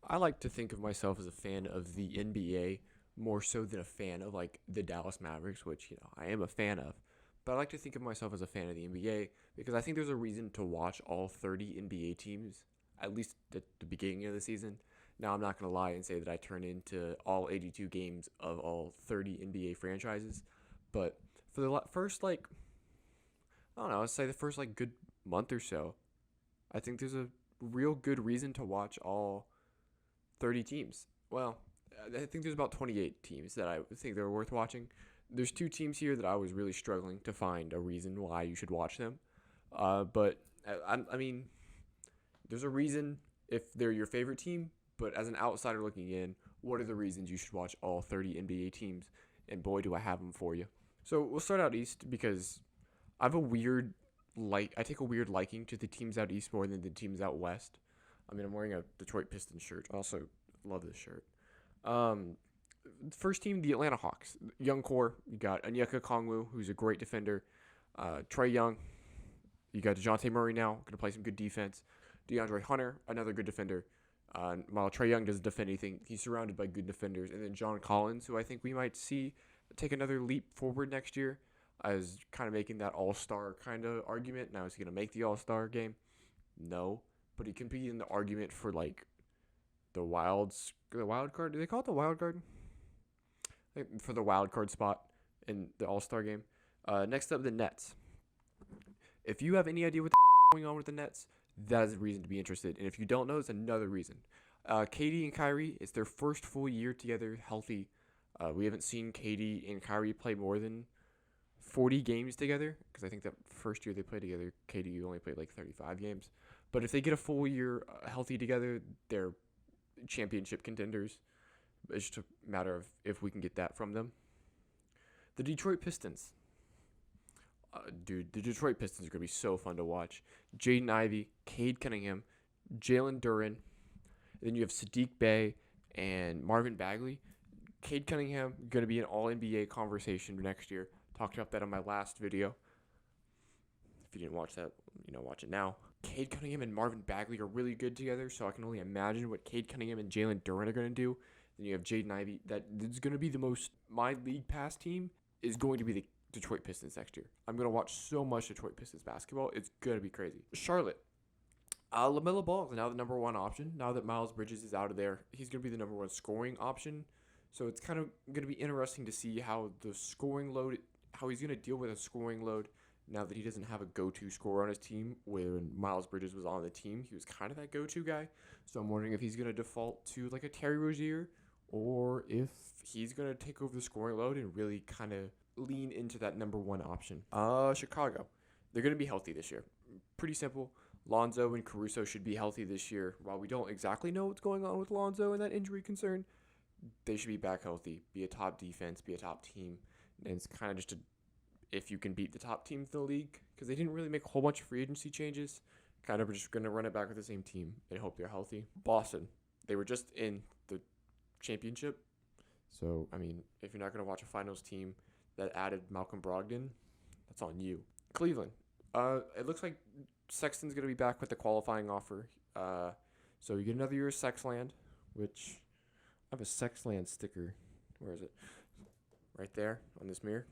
I like to think of myself as a fan of the NBA more so than a fan of like the Dallas Mavericks, which I am a fan of. But I like to think of myself as a fan of the NBA because I think there's a reason to watch all 30 NBA teams at least at the beginning of the season. Now I'm not gonna lie and say that I turn into all 82 games of all 30 NBA franchises, but for the first like I don't know, let's say the first like good month or so, I think there's a real good reason to watch all 30 teams. Well, I think there's about 28 teams that I think they're worth watching. There's two teams here that I was really struggling to find a reason why you should watch them. But I mean, there's a reason if they're your favorite team, but as an outsider looking in, what are the reasons you should watch all 30 NBA teams? And boy, do I have them for you. So we'll start out east because I have a weird I take a weird liking to the teams out east more than the teams out west. I mean, I'm wearing a Detroit Pistons shirt. I also love this shirt. Um, First team, the Atlanta Hawks. Young core. You got Onyeka Kongwu, who's a great defender. Trae Young. You got DeJounte Murray now, going to play some good defense. DeAndre Hunter, another good defender. While Trae Young doesn't defend anything, he's surrounded by good defenders. And then John Collins, who I think we might see take another leap forward next year, as kind of making that all-star kind of argument. Now, is he going to make the all-star game? No, but he can be in the argument for like the wild card. Do they call it the wild card? For the wild card spot in the All-Star game. Next up, the Nets. If you have any idea what the going on with the Nets, that is a reason to be interested. And if you don't know, it's another reason. KD and Kyrie, it's their first full year together, healthy. We haven't seen KD and Kyrie play more than 40 games together because I think that first year they played together, KD only played like 35 games. But if they get a full year healthy together, they're championship contenders. It's just a matter of if we can get that from them. The Detroit Pistons. Dude, the Detroit Pistons are going to be so fun to watch. Jaden Ivey, Cade Cunningham, Jalen Duren. Then you have Sadiq Bey and Marvin Bagley. Cade Cunningham going to be an All-NBA conversation next year. Talked about that on my last video. If you didn't watch that, watch it now. Cade Cunningham and Marvin Bagley are really good together, so I can only imagine what Cade Cunningham and Jalen Duren are going to do. Then you have Jaden Ivey. That is going to be the most. My league pass team is going to be the Detroit Pistons next year. I'm going to watch so much Detroit Pistons basketball. It's going to be crazy. Charlotte. LaMelo Ball is now the number one option. Now that Miles Bridges is out of there, he's going to be the number one scoring option. So it's kind of going to be interesting to see how he's going to deal with a scoring load now that he doesn't have a go-to scorer on his team. When Miles Bridges was on the team, he was kind of that go-to guy. So I'm wondering if he's going to default to like a Terry Rozier or if he's going to take over the scoring load and really kind of lean into that number one option. Chicago. They're going to be healthy this year. Pretty simple. Lonzo and Caruso should be healthy this year. While we don't exactly know what's going on with Lonzo and that injury concern, they should be back healthy, be a top defense, be a top team. And it's kind of just if you can beat the top teams in the league, because they didn't really make a whole bunch of free agency changes. Kind of just going to run it back with the same team and hope they're healthy. Boston. They were just in the championship. So, I mean, if you're not going to watch a finals team that added Malcolm Brogdon, that's on you. Cleveland. It looks like Sexton's going to be back with the qualifying offer. So you get another year of Sexland, which I have a Sexland sticker. Where is it? Right there on this mirror.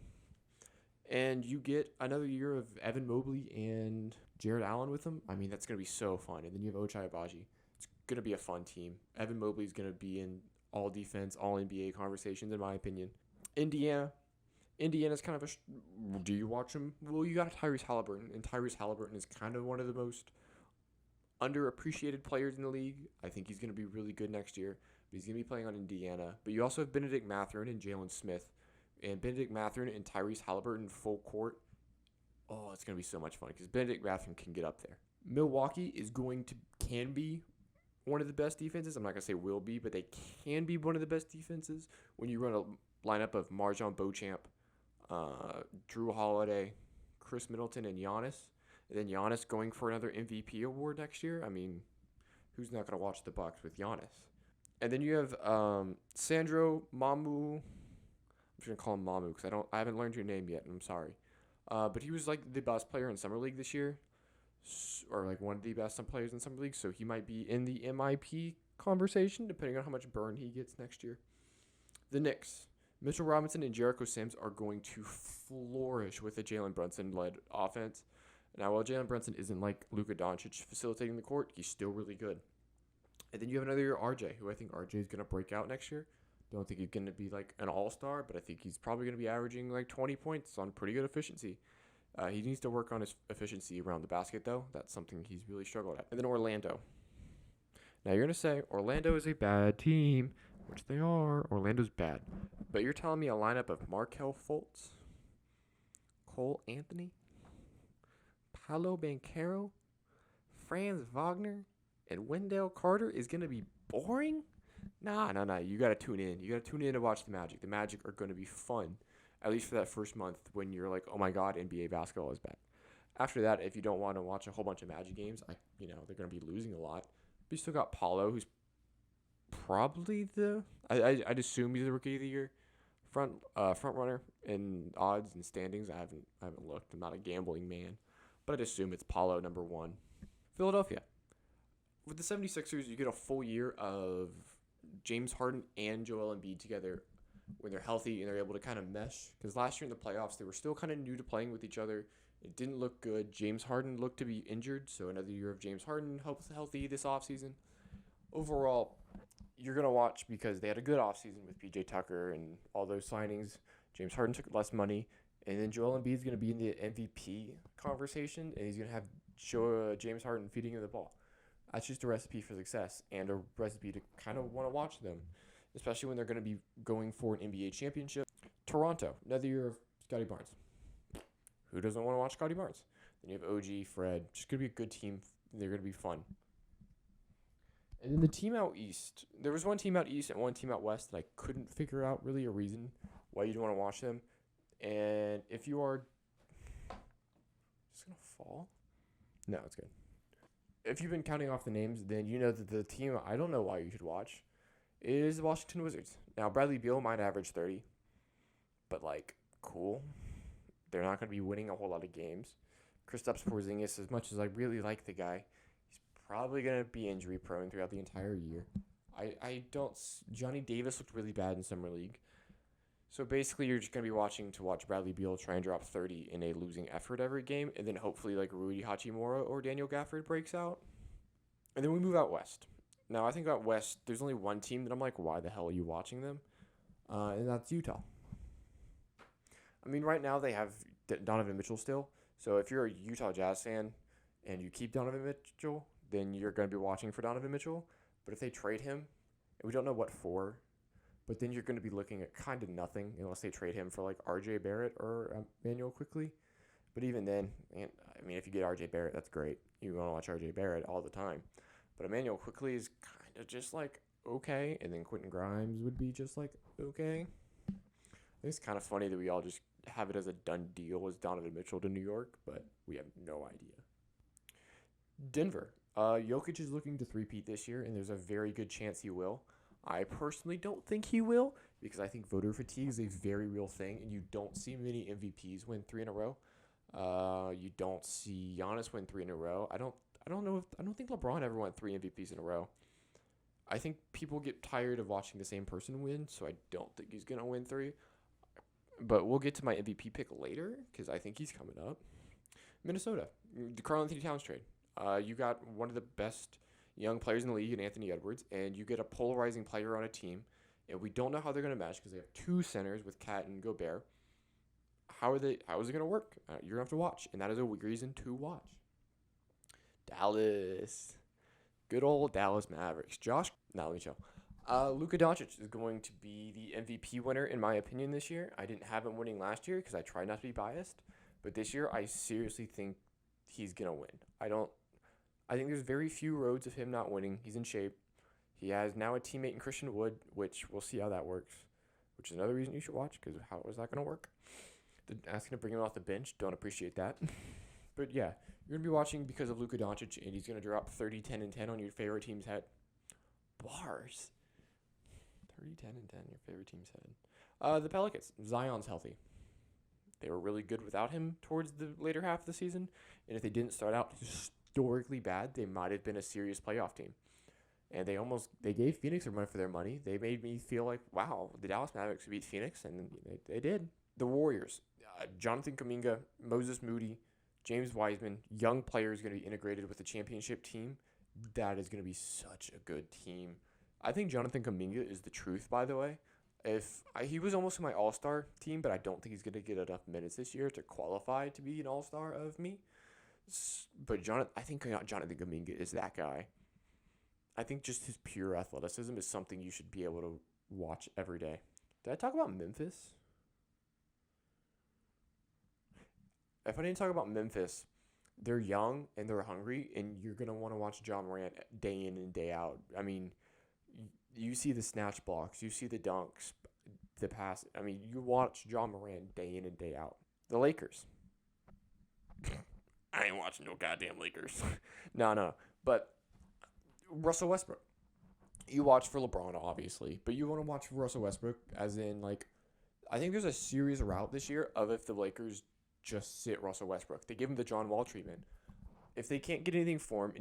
And you get another year of Evan Mobley and Jared Allen with them. I mean, that's going to be so fun. And then you have Ochai Agbaji. It's going to be a fun team. Evan Mobley is going to be in all defense, all NBA conversations, in my opinion. Indiana's kind of do you watch them? Well, you got Tyrese Halliburton, and Tyrese Halliburton is kind of one of the most underappreciated players in the league. I think he's going to be really good next year, but he's going to be playing on Indiana. But you also have Benedict Mathurin and Jalen Smith. And Benedict Mathurin and Tyrese Halliburton full court. Oh, it's going to be so much fun because Benedict Mathurin can get up there. Milwaukee can be one of the best defenses. I'm not going to say will be, but they can be one of the best defenses when you run a lineup of Marjon Beauchamp, Drew Holiday, Chris Middleton, and Giannis. And then Giannis going for another MVP award next year. I mean, who's not going to watch the Bucks with Giannis? And then you have Sandro Mamu. I'm just going to call him Mamu because I haven't learned your name yet, and I'm sorry. But he was like the best player in Summer League this year, or like one of the best players in Summer League, so he might be in the MIP conversation, depending on how much burn he gets next year. The Knicks. Mitchell Robinson and Jericho Sims are going to flourish with a Jalen Brunson-led offense. Now, while Jalen Brunson isn't like Luka Doncic facilitating the court, he's still really good. And then you have another year, RJ, who I think RJ is going to break out next year. Don't think he's going to be like an all-star, but I think he's probably going to be averaging like 20 points on pretty good efficiency. He needs to work on his efficiency around the basket, though. That's something he's really struggled at. And then Orlando. Now, you're going to say Orlando is a bad team, which they are. Orlando's bad. But you're telling me a lineup of Markelle Fultz, Cole Anthony, Paolo Banchero, Franz Wagner, and Wendell Carter is going to be boring? Nah. You got to tune in. You got to tune in to watch the Magic. The Magic are going to be fun, at least for that first month when you're like, oh my God, NBA basketball is back. After that, if you don't want to watch a whole bunch of Magic games, they're going to be losing a lot. But you still got Paolo, who's probably I'd assume he's the Rookie of the Year front runner in odds and standings. I haven't looked. I'm not a gambling man, but I'd assume it's Paolo number 1. Philadelphia. With the 76ers, you get a full year of James Harden and Joel Embiid together when they're healthy and they're able to kind of mesh. Because last year in the playoffs, they were still kind of new to playing with each other. It didn't look good. James Harden looked to be injured, so another year of James Harden healthy this offseason. Overall, you're going to watch because they had a good offseason with PJ Tucker and all those signings. James Harden took less money, and then Joel Embiid is going to be in the MVP conversation, and he's going to have James Harden feeding him the ball. That's just a recipe for success and a recipe to kind of want to watch them, especially when they're going to be going for an NBA championship. Toronto, another year of Scotty Barnes. Who doesn't want to watch Scotty Barnes? Then you have OG, Fred. Just going to be a good team. They're going to be fun. And then the team out east. There was one team out east and one team out west that I couldn't figure out really a reason why you'd want to watch them. And if you are... Is this going to fall? No, it's good. If you've been counting off the names, then you know that the team I don't know why you should watch is the Washington Wizards. Now, Bradley Beal might average 30, but, cool. They're not going to be winning a whole lot of games. Kristaps Porzingis, as much as I really like the guy, he's probably going to be injury-prone throughout the entire year. Johnny Davis looked really bad in Summer League. So basically, you're just going to be watching to watch Bradley Beal try and drop 30 in a losing effort every game, and then hopefully Rui Hachimura or Daniel Gafford breaks out. And then we move out west. Now, I think out west, there's only one team that I'm like, why the hell are you watching them? And that's Utah. I mean, right now they have Donovan Mitchell still. So if you're a Utah Jazz fan and you keep Donovan Mitchell, then you're going to be watching for Donovan Mitchell. But if they trade him, and we don't know what for, but then you're going to be looking at kind of nothing unless they trade him for RJ Barrett or Emmanuel Quickley. But even then, if you get RJ Barrett, that's great. You want to watch RJ Barrett all the time. But Emmanuel Quickley is kind of just okay, and then Quentin Grimes would be just okay. I think it's kind of funny that we all just have it as a done deal as Donovan Mitchell to New York, but we have no idea. Denver. Jokic is looking to three-peat this year, and there's a very good chance he will. I personally don't think he will because I think voter fatigue is a very real thing, and you don't see many MVPs win 3 in a row. You don't see Giannis win 3 in a row. I don't think LeBron ever won 3 MVPs in a row. I think people get tired of watching the same person win, so I don't think he's gonna win 3. But we'll get to my MVP pick later because I think he's coming up. Minnesota, the Karl-Anthony Towns trade. You got one of the best young players in the league in Anthony Edwards, and you get a polarizing player on a team, and we don't know how they're going to mesh because they have 2 centers with Cat and Gobert. How is it going to work? You're going to have to watch, and that is a reason to watch. Dallas. Good old Dallas Mavericks. Let me chill. Luka Doncic is going to be the MVP winner, in my opinion, this year. I didn't have him winning last year because I tried not to be biased, but this year I seriously think he's going to win. I think there's very few roads of him not winning. He's in shape. He has now a teammate in Christian Wood, which we'll see how that works, which is another reason you should watch because how is that going to work? Asking to bring him off the bench, don't appreciate that. But yeah, you're going to be watching because of Luka Doncic, and he's going to drop 30, 10, and 10 on your favorite team's head. Bars. 30, 10, and 10, your favorite team's head. The Pelicans. Zion's healthy. They were really good without him towards the later half of the season, and if they didn't start out historically bad, they might have been a serious playoff team. And they gave Phoenix their money for their money. They made me feel like, wow, the Dallas Mavericks beat Phoenix, and they did. The Warriors, Jonathan Kuminga, Moses Moody, James Wiseman, young players going to be integrated with the championship team. That is going to be such a good team. I think Jonathan Kuminga is the truth, by the way. He was almost in my All-Star team, but I don't think he's going to get enough minutes this year to qualify to be an All-Star of me. But I think Jonathan Kuminga is that guy. I think just his pure athleticism is something you should be able to watch every day. Did I talk about Memphis? If I didn't talk about Memphis, they're young and they're hungry, and you're going to want to watch John Morant day in and day out. I mean, you see the snatch blocks, you see the dunks, the pass. I mean, you watch John Morant day in and day out. The Lakers. I ain't watching no goddamn Lakers. No. But Russell Westbrook. You watch for LeBron, obviously, but you want to watch for Russell Westbrook as in, like, I think there's a serious route this year of if the Lakers just sit Russell Westbrook. They give him the John Wall treatment. If they can't get anything for him,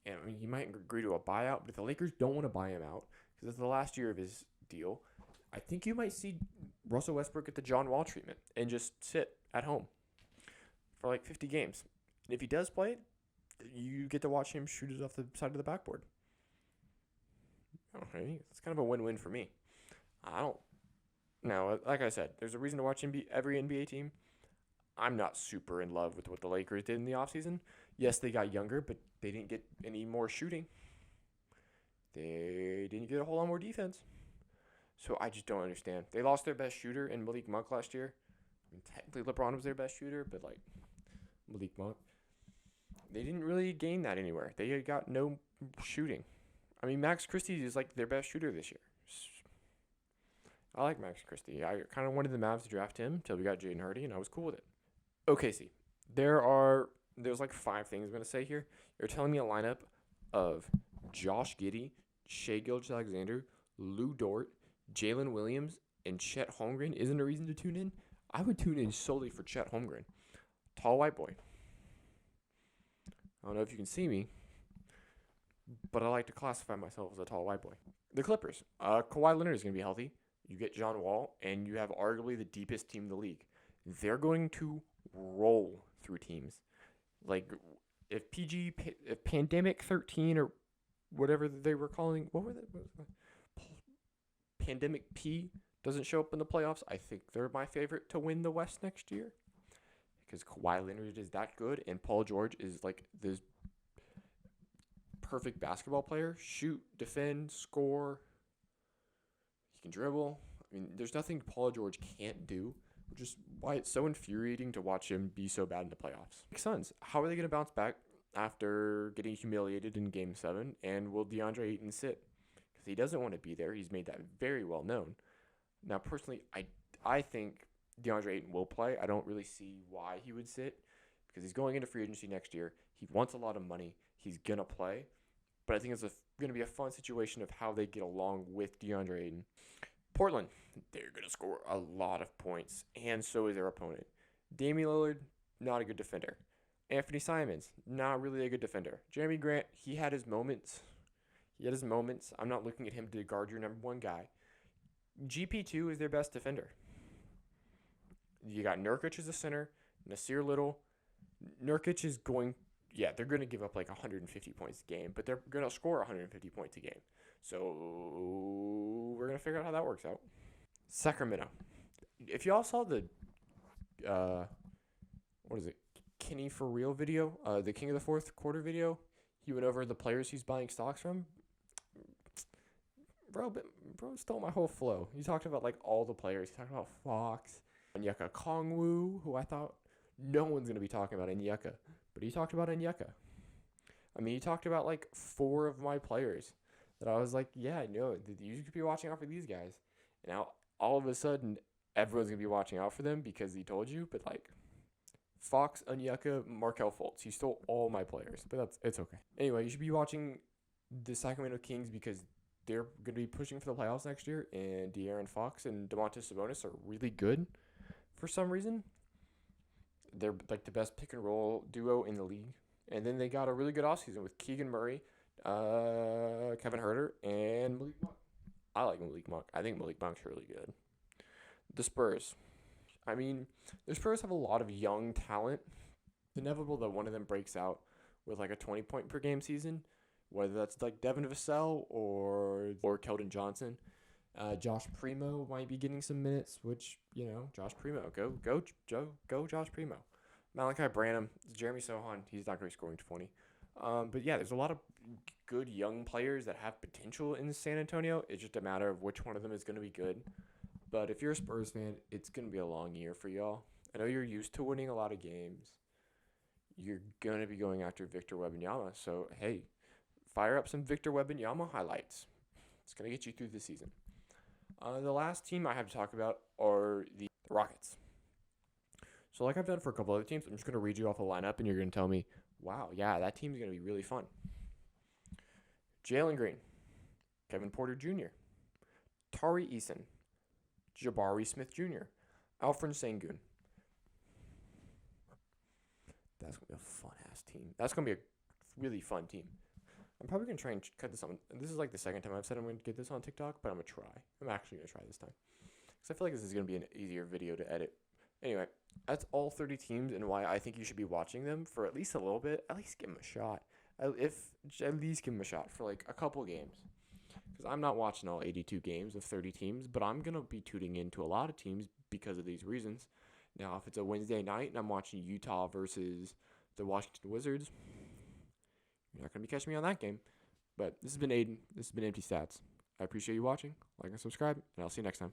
and he might agree to a buyout, but if the Lakers don't want to buy him out, because it's the last year of his deal, I think you might see Russell Westbrook get the John Wall treatment and just sit at home for like 50 games. And if he does play it, you get to watch him shoot it off the side of the backboard. Okay, it's kind of a win-win for me. Now, like I said, there's a reason to watch every NBA team. I'm not super in love with what the Lakers did in the offseason. Yes, they got younger, but they didn't get any more shooting. They didn't get a whole lot more defense. So I just don't understand. They lost their best shooter in Malik Monk last year. I mean, technically LeBron was their best shooter, but like Malik Monk, they didn't really gain that anywhere. They got no shooting. I mean, Max Christie is like their best shooter this year. I like Max Christie. I kind of wanted the Mavs to draft him until we got Jaden Hardy, and I was cool with it. OKC. There's like 5 things I'm going to say here. You're telling me a lineup of Josh Giddey, Shai Gilgeous-Alexander, Lou Dort, Jalen Williams, and Chet Holmgren isn't a reason to tune in? I would tune in solely for Chet Holmgren. Tall white boy. I don't know if you can see me, but I like to classify myself as a tall white boy. The Clippers. Kawhi Leonard is going to be healthy. You get John Wall, and you have arguably the deepest team in the league. They're going to roll through teams. Like, if Pandemic 13 or whatever they were calling, what was Pandemic P doesn't show up in the playoffs, I think they're my favorite to win the West next year. Because Kawhi Leonard is that good, and Paul George is like this perfect basketball player. Shoot, defend, score. He can dribble. I mean, there's nothing Paul George can't do, which is why it's so infuriating to watch him be so bad in the playoffs. Suns, how are they going to bounce back after getting humiliated in Game 7? And will DeAndre Ayton sit? Because he doesn't want to be there. He's made that very well known. Now, personally, I think DeAndre Ayton will play. I don't really see why he would sit because he's going into free agency next year. He wants a lot of money. He's going to play. But I think it's going to be a fun situation of how they get along with DeAndre Ayton. Portland, they're going to score a lot of points, and so is their opponent. Damian Lillard, not a good defender. Anthony Simons, not really a good defender. Jeremy Grant, he had his moments. I'm not looking at him to guard your number 1 guy. GP2 is their best defender. You got Nurkic as a center, Nasir Little. Nurkic is they're going to give up like 150 points a game, but they're going to score 150 points a game. So we're going to figure out how that works out. Sacramento. If y'all saw the, Kenny for Real video, the King of the Fourth Quarter video, he went over the players he's buying stocks from. Bro stole my whole flow. He talked about like all the players. He talked about Fox, Onyeka Kongwu, who I thought no one's going to be talking about Onyeka, but he talked about Onyeka. I mean, he talked about like 4 of my players that I was like, yeah, no, you could be watching out for these guys. And now all of a sudden, everyone's going to be watching out for them because he told you, but like Fox, Onyeka, Markelle Fultz, he stole all my players, but it's okay. Anyway, you should be watching the Sacramento Kings because they're going to be pushing for the playoffs next year, and De'Aaron Fox and Domantas Sabonis are really good for some reason. They're like the best pick and roll duo in the league. And then they got a really good offseason with Keegan Murray, Kevin Herter, and Malik Monk. I like Malik Monk. I think Malik Monk's really good. The Spurs. I mean, the Spurs have a lot of young talent. It's inevitable that one of them breaks out with like a 20-point per game season, whether that's like Devin Vassell or Keldon Johnson. Josh Primo might be getting some minutes, which, Josh Primo. Go Josh Primo. Malachi Branham, Jeremy Sohan, he's not going to be scoring 20. But yeah, there's a lot of good young players that have potential in San Antonio. It's just a matter of which one of them is going to be good. But if you're a Spurs fan, it's going to be a long year for y'all. I know you're used to winning a lot of games. You're going to be going after Victor Wembanyama. So, hey, fire up some Victor Wembanyama highlights. It's going to get you through the season. The last team I have to talk about are the Rockets. So like I've done for a couple other teams, I'm just going to read you off a lineup, and you're going to tell me, wow, yeah, that team's going to be really fun. Jalen Green, Kevin Porter Jr., Tari Eason, Jabari Smith Jr., Alfred Sengun. That's going to be a fun-ass team. That's going to be a really fun team. I'm probably going to try and cut this on. This is like the second time I've said I'm going to get this on TikTok, but I'm going to try. I'm actually going to try this time. Because I feel like this is going to be an easier video to edit. Anyway, that's all 30 teams and why I think you should be watching them for at least a little bit. At least give them a shot. At least give them a shot for like a couple games. Because I'm not watching all 82 games of 30 teams, but I'm going to be tuning into a lot of teams because of these reasons. Now, if it's a Wednesday night and I'm watching Utah versus the Washington Wizards, you're not going to be catching me on that game. But this has been Aiden. This has been Empty Stats. I appreciate you watching. Like and subscribe, and I'll see you next time.